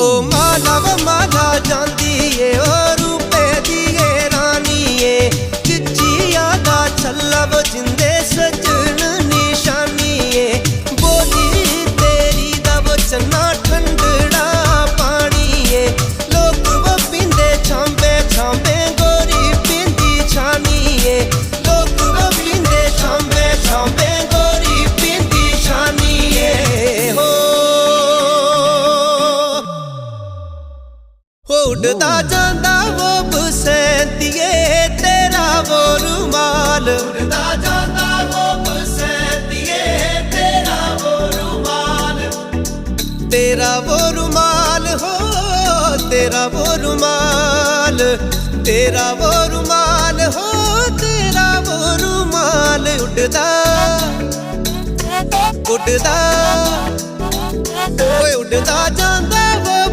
ओ माला व माला जांदी ए ओ रूपे दी ए रानी ए चिचिया दा छल्ला वो जिंदे सजन निशानी ए बोली तेरी दा वो चन्ना ठंडड़ा पानी ए लोग वो पींदे छांबे छांबे गोरी पींदी छानी ए लोग वो पींदे छांबे छांबे गोरी पींदी छानी ए हो उड़दा जांदा वो बसंतिए तेरा वो रुमाल उड़दा जांदा वो बसंतिए तेरा वो रुमाल तेरा वो रुमाल हो तेरा वो रुमाल तेरा वो रुमाल हो तेरा वो रुमाल उड़दा उड़दा ओए उड़दा जांदा